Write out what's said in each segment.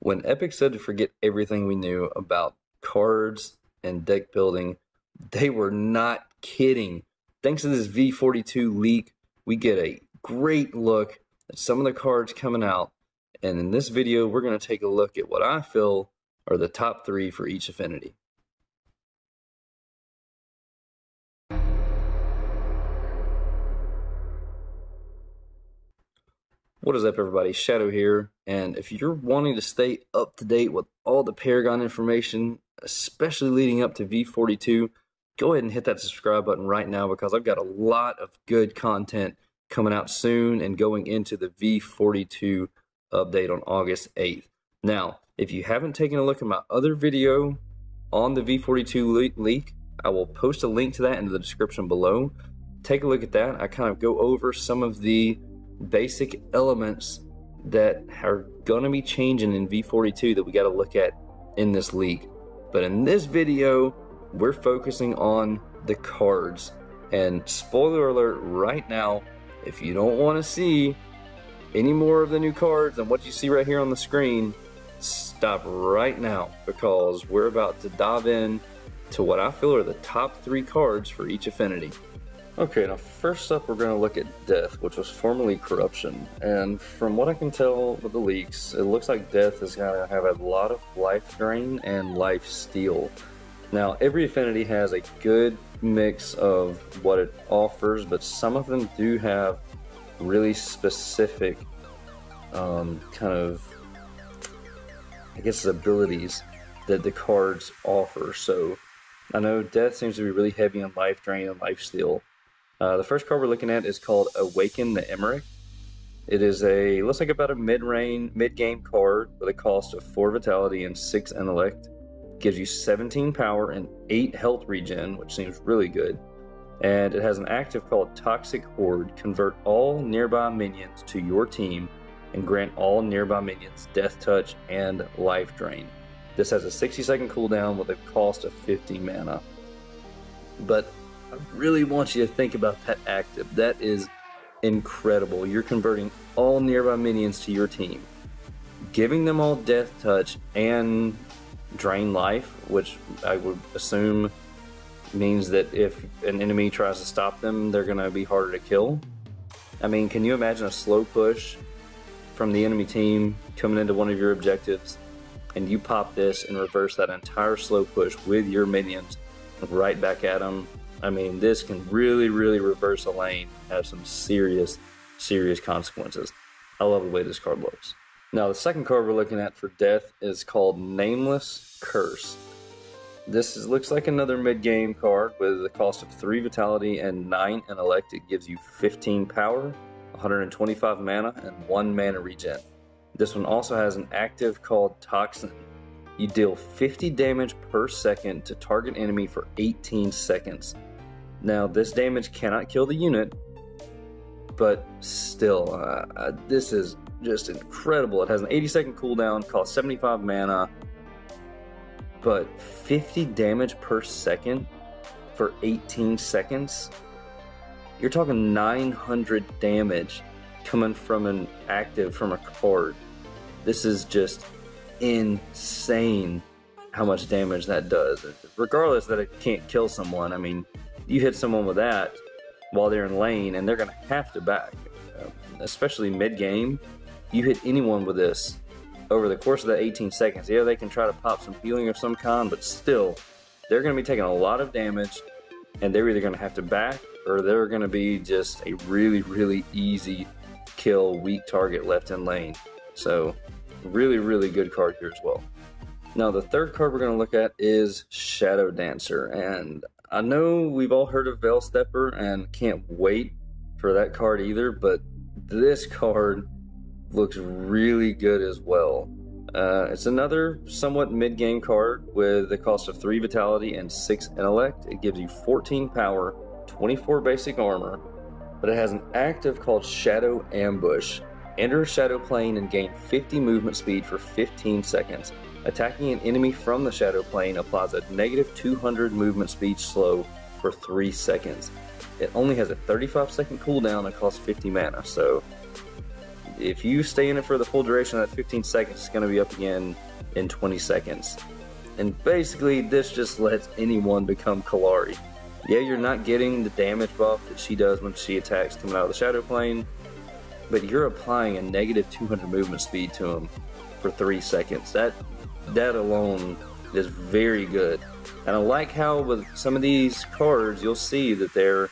When Epic said to forget everything we knew about cards and deck building, they were not kidding. Thanks to this V42 leak, we get a great look at some of the cards coming out. And in this video, we're going to take a look at what I feel are the top 3 for each affinity. What is up, everybody? Shadow here, and if you're wanting to stay up to date with all the Paragon information, especially leading up to V42, go ahead and hit that subscribe button right now, because I've got a lot of good content coming out soon and going into the V42 update on August 8th. Now, if you haven't taken a look at my other video on the V42 leak, I will post a link to that in the description below. Take a look at that. I kind of go over some of the basic elements that are going to be changing in V42 that we got to look at in this leak. But in this video, we're focusing on the cards. And spoiler alert right now, if you don't want to see any more of the new cards than what you see right here on the screen, stop right now, because we're about to dive in to what I feel are the top 3 cards for each affinity. Okay, now first up we're going to look at Death, which was formerly Corruption, and from what I can tell with the leaks, it looks like Death is going to have a lot of life drain and life steal. Now every affinity has a good mix of what it offers, but some of them do have really specific kind of, I guess, abilities that the cards offer. So I know Death seems to be really heavy on life drain and life steal. The first card we're looking at is called Awaken the Emmerich. It is looks like about a mid-game card with a cost of 4 vitality and 6 intellect. Gives you 17 power and 8 health regen, which seems really good. And it has an active called Toxic Horde. Convert all nearby minions to your team and grant all nearby minions Death Touch and Life Drain. This has a 60-second cooldown with a cost of 50 mana. But I really want you to think about that active. That is incredible. You're converting all nearby minions to your team, giving them all Death Touch and Drain Life, which I would assume means that if an enemy tries to stop them, they're going to be harder to kill. I mean, can you imagine a slow push from the enemy team coming into one of your objectives, and you pop this and reverse that entire slow push with your minions right back at them? I mean, this can really, really reverse a lane, have some serious, serious consequences. I love the way this card looks. Now, the second card we're looking at for Death is called Nameless Curse. This looks like another mid-game card with a cost of 3 vitality and 9 intellect. It gives you 15 power, 125 mana, and 1 mana regen. This one also has an active called Toxin. You deal 50 damage per second to target enemy for 18 seconds. Now, this damage cannot kill the unit, but still, this is just incredible. It has an 80-second cooldown, costs 75 mana, but 50 damage per second for 18 seconds? You're talking 900 damage coming from an active, from a card. This is just insane how much damage that does. Regardless that it can't kill someone, I mean, you hit someone with that while they're in lane and they're going to have to back. Especially mid-game, you hit anyone with this over the course of that 18 seconds. Yeah, they can try to pop some healing of some kind, but still, they're going to be taking a lot of damage, and they're either going to have to back, or they're going to be just a really, really easy kill, weak target left in lane. So, really, really good card here as well. Now, the third card we're going to look at is Shadow Dancer, and I know we've all heard of Veil Stepper and can't wait for that card either, but this card looks really good as well. It's another somewhat mid-game card with a cost of 3 vitality and 6 intellect. It gives you 14 power, 24 basic armor, but it has an active called Shadow Ambush. Enter a shadow plane and gain 50 movement speed for 15 seconds. Attacking an enemy from the shadow plane applies a negative 200 movement speed slow for 3 seconds. It only has a 35-second cooldown and costs 50 mana, so if you stay in it for the full duration of that 15 seconds, it's going to be up again in 20 seconds. And basically, this just lets anyone become Kalari. Yeah, you're not getting the damage buff that she does when she attacks coming out of the Shadow Plane, but you're applying a negative 200 movement speed to him for 3 seconds. That alone is very good. And I like how with some of these cards, you'll see that they're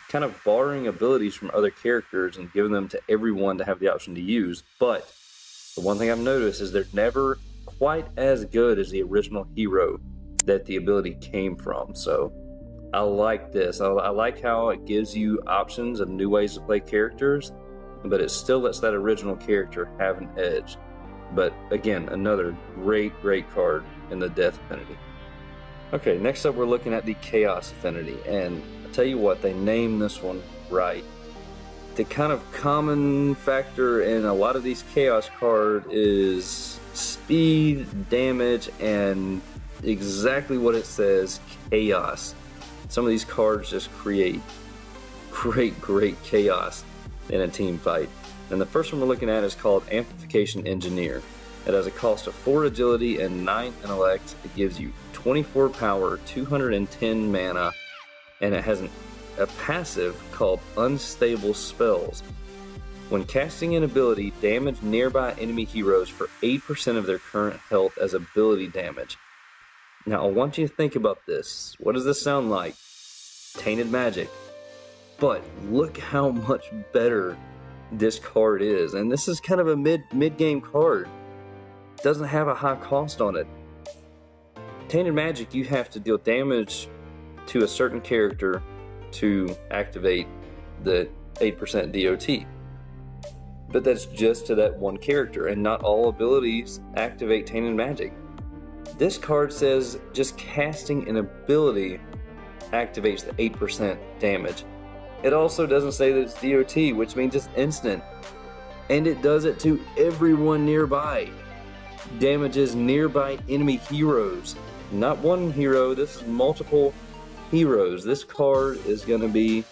kind of borrowing abilities from other characters and giving them to everyone to have the option to use. But the one thing I've noticed is they're never quite as good as the original hero that the ability came from. So I like this. I like how it gives you options of new ways to play characters, but it still lets that original character have an edge. But again, another great card in the Death Affinity. Okay, next up we're looking at the Chaos Affinity, and I tell you what, they named this one right. The kind of common factor in a lot of these Chaos cards is speed, damage, and exactly what it says, chaos. Some of these cards just create great chaos in a team fight. And the first one we're looking at is called Amplification Engineer. It has a cost of 4 agility and 9 intellect. It gives you 24 power, 210 mana, and it has a passive called Unstable Spells. When casting an ability, damage nearby enemy heroes for 8% of their current health as ability damage. Now I want you to think about this. What does this sound like? Tainted Magic. But look how much better this card is. And this is kind of a mid-game card. Doesn't have a high cost on it. Tainted Magic, you have to deal damage to a certain character to activate the 8% DOT. But that's just to that one character, and not all abilities activate Tainted Magic. This card says just casting an ability activates the 8% damage. It also doesn't say that it's DOT, which means it's instant. And it does it to everyone nearby. Damages nearby enemy heroes. Not one hero, this is multiple heroes. This card is going to be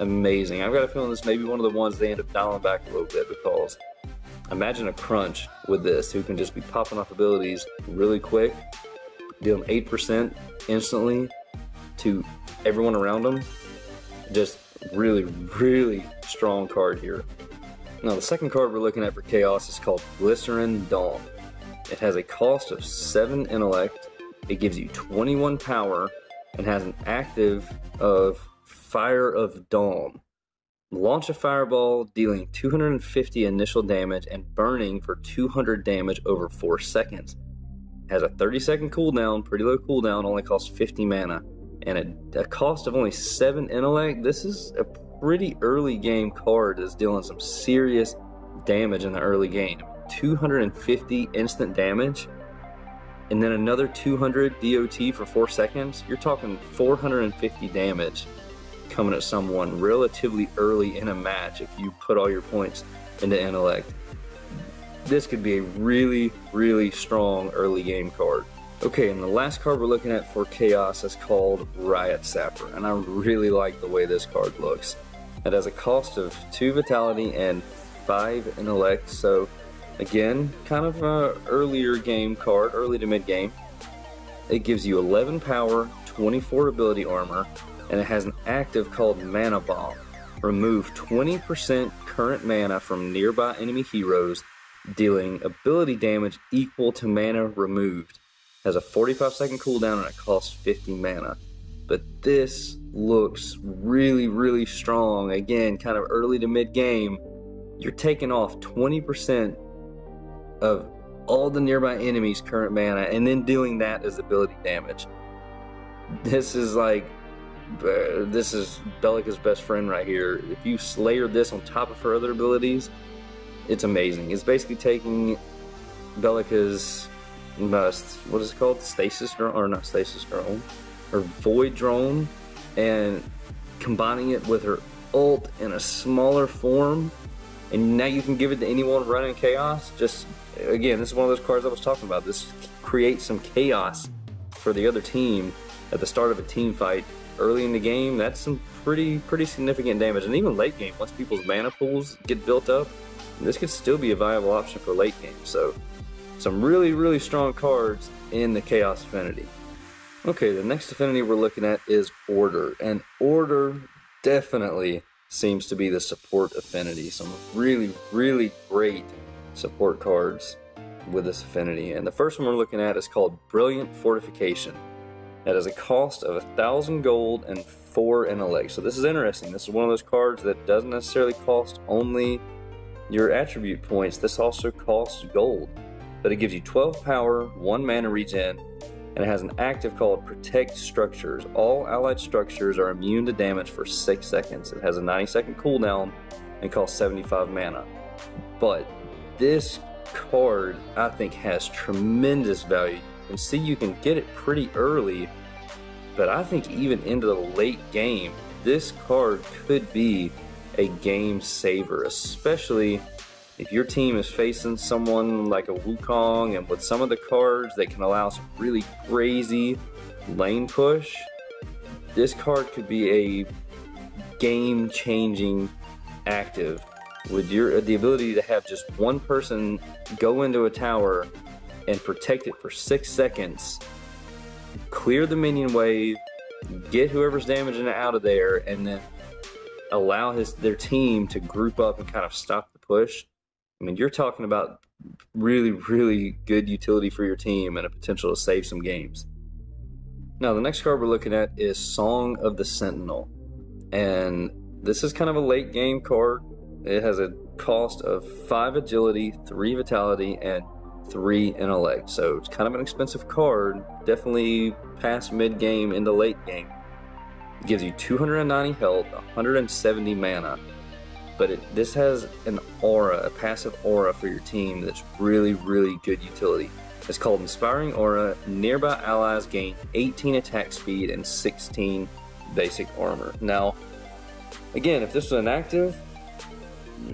amazing. I've got a feeling this may be one of the ones they end up dialing back a little bit, because imagine a crunch with this who can just be popping off abilities really quick, dealing 8% instantly to everyone around them. Just really strong card here. Now the second card we're looking at for Chaos is called Glycerin Dawn. It has a cost of 7 intellect. It gives you 21 power and has an active of Fire of Dawn. Launch a fireball, dealing 250 initial damage and burning for 200 damage over 4 seconds. Has a 30-second cooldown, pretty low cooldown, only costs 50 mana. And a cost of only 7 intellect. This is a pretty early game card that's dealing some serious damage in the early game. 250 instant damage, and then another 200 DOT for 4 seconds. You're talking 450 damage coming at someone relatively early in a match if you put all your points into intellect. This could be a really strong early game card. Okay, and the last card we're looking at for Chaos is called Riot Sapper, and I really like the way this card looks. It has a cost of 2 vitality and 5 intellect, so again, kind of an earlier game card, early to mid game. It gives you 11 power, 24 ability armor, and it has an active called Mana Bomb. Remove 20% current mana from nearby enemy heroes, dealing ability damage equal to mana removed. Has a 45-second cooldown and it costs 50 mana. But this looks really strong. Again, kind of early to mid game. You're taking off 20% of all the nearby enemies' current mana and then dealing that as ability damage. This is like, this is Belica's best friend right here. If you layer this on top of her other abilities, it's amazing. It's basically taking Belica's what is it called? Stasis drone, or not stasis drone, or void drone, and combining it with her ult in a smaller form, and now you can give it to anyone running Chaos. Just again, this is one of those cards I was talking about. This creates some chaos for the other team at the start of a team fight early in the game. That's some pretty significant damage, and even late game, once people's mana pools get built up, this could still be a viable option for late game. So some really strong cards in the Chaos Affinity. Okay, the next affinity we're looking at is Order, and Order definitely seems to be the support affinity. Some really great support cards with this affinity. And the first one we're looking at is called Brilliant Fortification. That has a cost of 1,000 gold and 4 intellect. So this is interesting. This is one of those cards that doesn't necessarily cost only your attribute points. This also costs gold. But it gives you 12 power, 1 mana regen, and it has an active called Protect Structures. All allied structures are immune to damage for 6 seconds. It has a 90-second cooldown and costs 75 mana. But this card, I think, has tremendous value. You can see you can get it pretty early, but I think even into the late game, this card could be a game saver, especially if your team is facing someone like a Wukong, and with some of the cards that can allow some really crazy lane push. This card could be a game-changing active with the ability to have just one person go into a tower and protect it for 6 seconds, clear the minion wave, get whoever's damaging it out of there, and then allow their team to group up and kind of stop the push. I mean, you're talking about really good utility for your team and a potential to save some games. Now, the next card we're looking at is Song of the Sentinel, and this is kind of a late game card. It has a cost of 5 agility, 3 vitality, and 3 intellect. So it's kind of an expensive card, definitely past mid game into late game. It gives you 290 health, 170 mana, but this has an aura, a passive aura for your team that's really good utility. It's called Inspiring Aura. Nearby allies gain 18 attack speed and 16 basic armor. Now, again, if this was an active,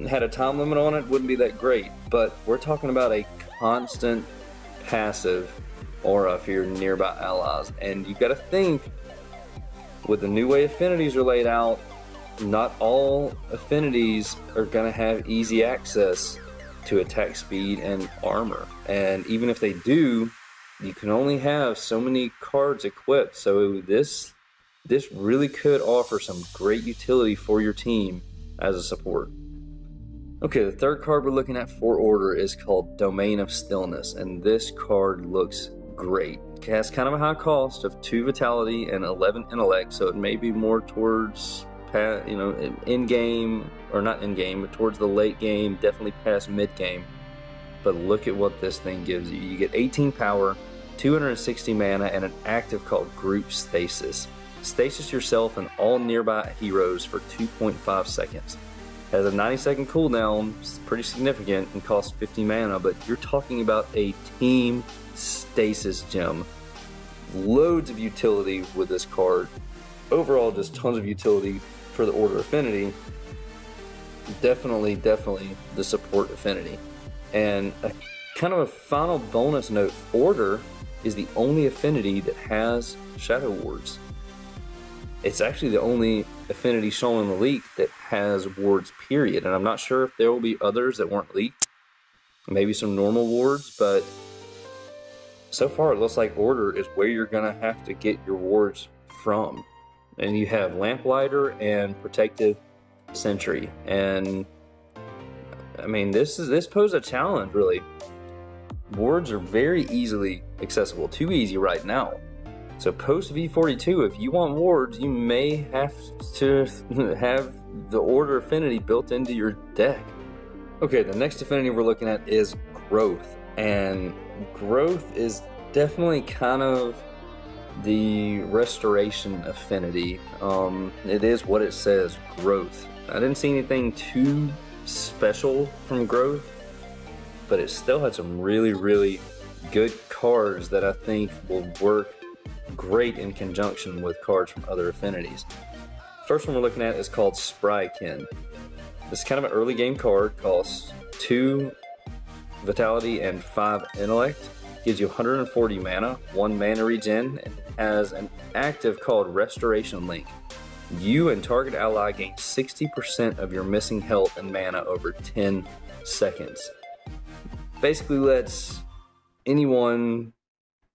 had a time limit on it, wouldn't be that great, but we're talking about a constant passive aura for your nearby allies. And you got to think, with the new way affinities are laid out, not all affinities are going to have easy access to attack speed and armor, and even if they do, you can only have so many cards equipped. So this really could offer some great utility for your team as a support. Okay, the third card we're looking at for Order is called Domain of Stillness, and this card looks great. It has kind of a high cost of 2 vitality and 11 intellect, so it may be more towards, in-game, or not in-game, but towards the late game, definitely past mid-game. But look at what this thing gives you. You get 18 power, 260 mana, and an active called Group Stasis. Stasis yourself and all nearby heroes for 2.5 seconds. Has a 90-second cooldown, it's pretty significant, and costs 50 mana, but you're talking about a team stasis gem. Loads of utility with this card. Overall, just tons of utility for the Order affinity. Definitely the support affinity. And kind of a final bonus note, Order is the only affinity that has Shadow Wards. It's actually the only affinity shown in the leak that has wards, period. And I'm not sure if there will be others that weren't leaked. Maybe some normal wards, but so far it looks like Order is where you're going to have to get your wards from. And you have Lamplighter and Protective Sentry. And I mean, this poses a challenge, really. Wards are very easily accessible, too easy right now. So post V42, if you want wards, you may have to have the Order affinity built into your deck. Okay, the next affinity we're looking at is Growth. And Growth is definitely kind of the restoration affinity. It is what it says, Growth. I didn't see anything too special from Growth, but it still had some really good cards that I think will work great in conjunction with cards from other affinities. First one we're looking at is called Sprykin. This is kind of an early game card, costs 2 vitality and 5 intellect, gives you 140 mana, 1 mana regen, and has an active called Restoration Link. You and target ally gain 60% of your missing health and mana over 10 seconds. Basically lets anyone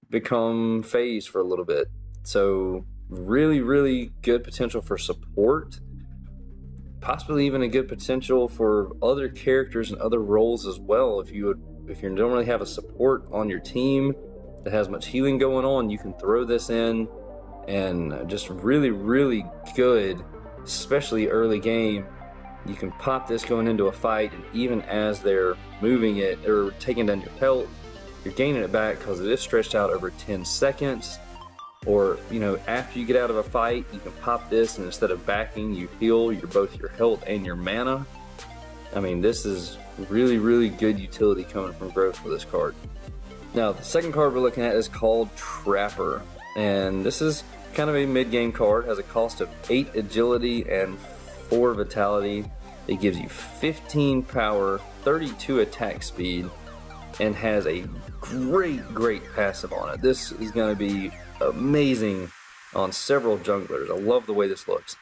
become phased for a little bit. So really good potential for support, possibly even a good potential for other characters and other roles as well. If you don't really have a support on your team that has much healing going on, you can throw this in, and just really good, especially early game. You can pop this going into a fight, and even as they're moving it or taking down your health, you're gaining it back because it is stretched out over 10 seconds. Or, you know, after you get out of a fight, you can pop this, and instead of backing, you heal both your health and your mana. I mean, this is really good utility coming from growth for this card. Now, the second card we're looking at is called Trapper, and this is kind of a mid-game card. It has a cost of 8 agility and 4 vitality. It gives you 15 power, 32 attack speed, and has a great passive on it. This is going to be amazing on several junglers. I love the way this looks.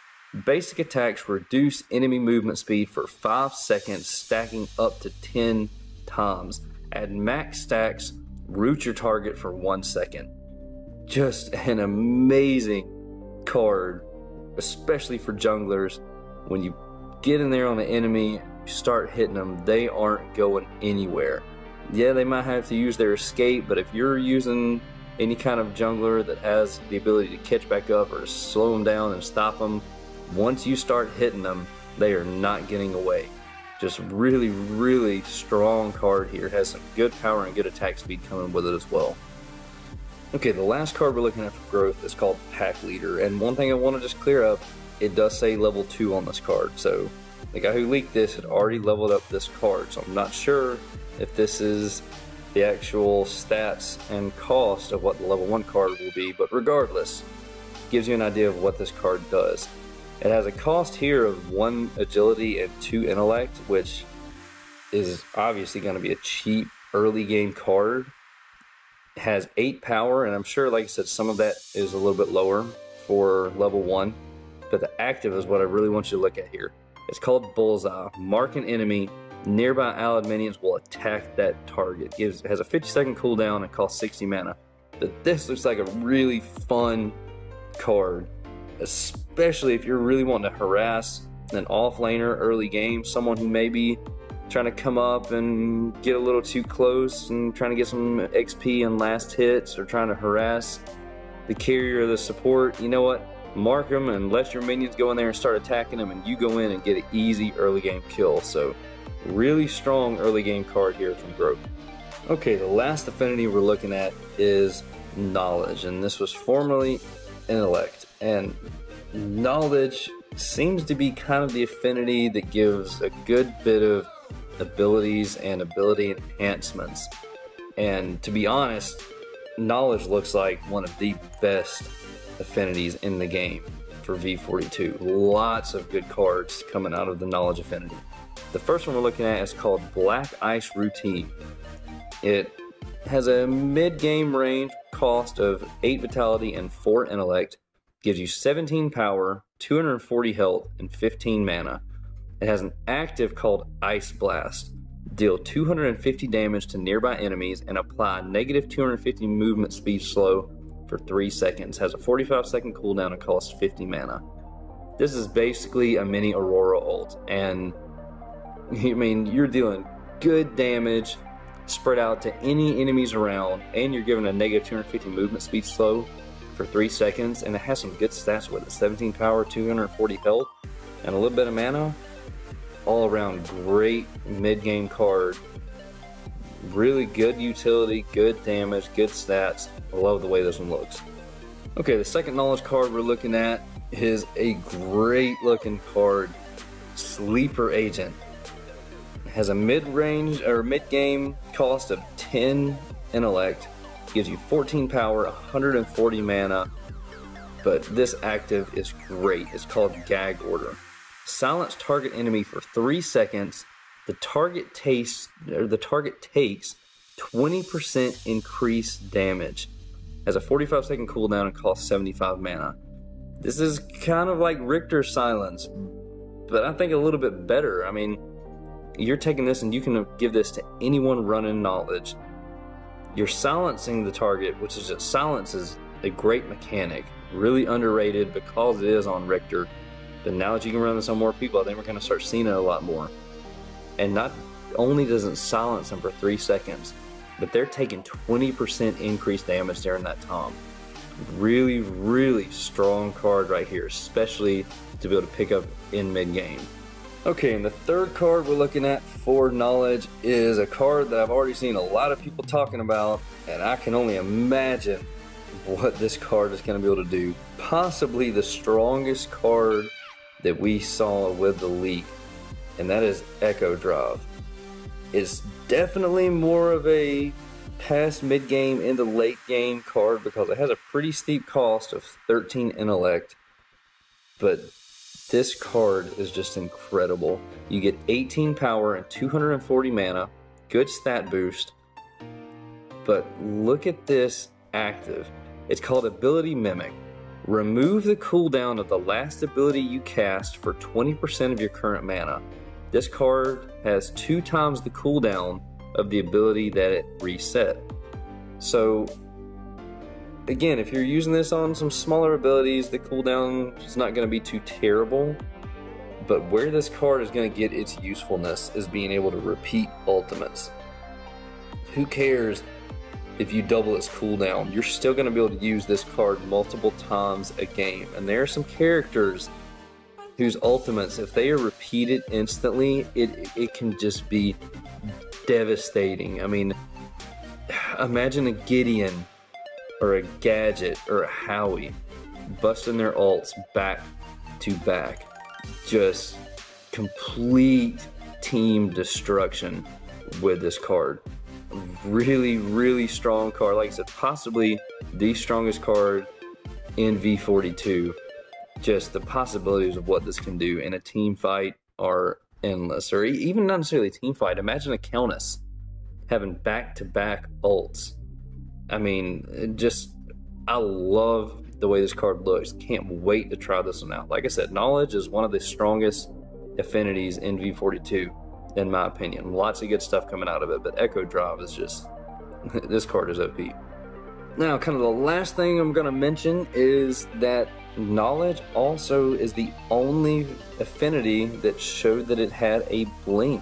Basic attacks reduce enemy movement speed for 5 seconds, stacking up to 10 times. At max stacks, root your target for 1 second. Just an amazing card, especially for junglers. When you get in there on an enemy, you start hitting them, they aren't going anywhere. Yeah, they might have to use their escape, but if you're using any kind of jungler that has the ability to catch back up or slow them down and stop them, once you start hitting them, they are not getting away. Just really strong card here. It has some good power and good attack speed coming with it as well. Okay, the last card we're looking at for growth is called Pack Leader, and one thing I want to just clear up, it does say level 2 on this card. So the guy who leaked this had already leveled up this card, so I'm not sure if this is the actual stats and cost of what the level 1 card will be, but regardless, gives you an idea of what this card does. It has a cost here of 1 agility and 2 intellect, which is obviously going to be a cheap early game card. It has 8 power, and I'm sure, like I said, some of that is a little bit lower for level 1, but the active is what I really want you to look at here. It's called Bullseye. Mark an enemy. Nearby allied minions will attack that target. It has a 50-second cooldown and costs 60 mana. But this looks like a really fun card, especially if you're really wanting to harass an off-laner early game, someone who may be trying to come up and get a little too close and trying to get some XP and last hits, or trying to harass the carrier or the support. You know what? Mark them and let your minions go in there and start attacking them, and you go in and get an easy early game kill. So really strong early game card here from growth. Okay, the last affinity we're looking at is Knowledge, and this was formerly Intellect. And Knowledge seems to be kind of the affinity that gives a good bit of abilities and ability enhancements. And to be honest, Knowledge looks like one of the best affinities in the game for V42. Lots of good cards coming out of the Knowledge affinity. The first one we're looking at is called Black Ice Routine. It has a mid-game range cost of 8 vitality and 4 intellect. Gives you 17 power, 240 health, and 15 mana. It has an active called Ice Blast. Deal 250 damage to nearby enemies and apply negative 250 movement speed slow for 3 seconds. Has a 45-second cooldown and costs 50 mana. This is basically a mini Aurora ult, and I mean, you're dealing good damage spread out to any enemies around, and you're given a negative 250 movement speed slow for 3 seconds, and it has some good stats with it. 17 power, 240 health, and a little bit of mana. All around great mid-game card. Really good utility, good damage, good stats. I love the way this one looks. Okay, the second knowledge card we're looking at is a great looking card, Sleeper Agent. It has a mid-range or mid-game cost of 10 intellect, gives you 14 power, 140 mana, but this active is great. It's called Gag Order. Silence target enemy for 3 seconds. The target takes 20% increased damage. Has a 45-second cooldown and costs 75 mana. This is kind of like Richter's Silence, but I think a little bit better. I mean, you're taking this and you can give this to anyone running knowledge. You're silencing the target, which is just, silence is a great mechanic, really underrated because it is on Richter. But now that you can run this on more people, I think we're going to start seeing it a lot more. And not only does it silence them for 3 seconds, but they're taking 20% increased damage during that time. Really, really strong card right here, especially to be able to pick up in mid-game. Okay, and the third card we're looking at for knowledge is a card that I've already seen a lot of people talking about, and I can only imagine what this card is going to be able to do. Possibly the strongest card that we saw with the leak, and that is Echo Drive. It's definitely more of a past mid-game into late game card because it has a pretty steep cost of 13 intellect, but this card is just incredible. You get 18 power and 240 mana, good stat boost, but look at this active. It's called Ability Mimic. Remove the cooldown of the last ability you cast for 20% of your current mana. This card has 2 times the cooldown of the ability that it reset. So again, if you're using this on some smaller abilities, the cooldown is not going to be too terrible. But where this card is going to get its usefulness is being able to repeat ultimates. Who cares if you double its cooldown? You're still going to be able to use this card multiple times a game. And there are some characters whose ultimates, if they are repeated instantly, it can just be devastating. I mean, imagine a Gideon or a Gadget or a Howie busting their ults back to back. Just complete team destruction with this card. Really, really strong card. Like I said, possibly the strongest card in V42. Just the possibilities of what this can do in a team fight are endless. Or even not necessarily a team fight. Imagine a Countess having back-to-back ults. I mean, I love the way this card looks. Can't wait to try this one out. Like I said, Knowledge is one of the strongest affinities in V42, in my opinion. Lots of good stuff coming out of it, but Echo Drive is just, this card is OP. Now, kind of the last thing I'm going to mention is that Knowledge also is the only affinity that showed that it had a blink.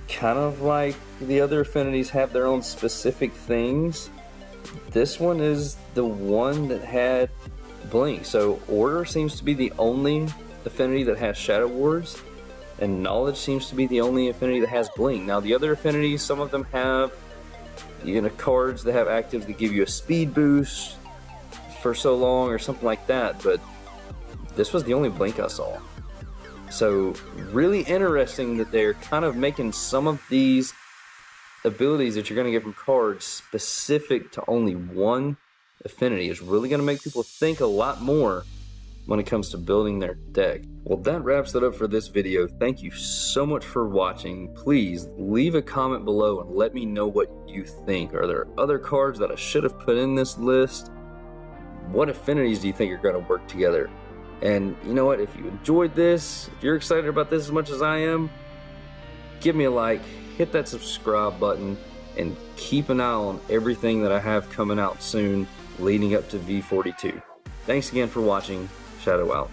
Kind of like the other affinities have their own specific things. This one is the one that had blink. So Order seems to be the only affinity that has Shadow Wards, and Knowledge seems to be the only affinity that has blink. Now the other affinities, some of them have, you know, cards that have actives that give you a speed boost for so long or something like that, but this was the only blink I saw. So really interesting that they're kind of making some of these abilities that you're going to get from cards specific to only one affinity. Is really going to make people think a lot more when it comes to building their deck. Well, that wraps it up for this video. Thank you so much for watching. Please leave a comment below and let me know what you think. Are there other cards that I should have put in this list? What affinities do you think are going to work together? And you know what, if you enjoyed this, if you're excited about this as much as I am, give me a like, hit that subscribe button, and keep an eye on everything that I have coming out soon leading up to V42. Thanks again for watching. Shadow out.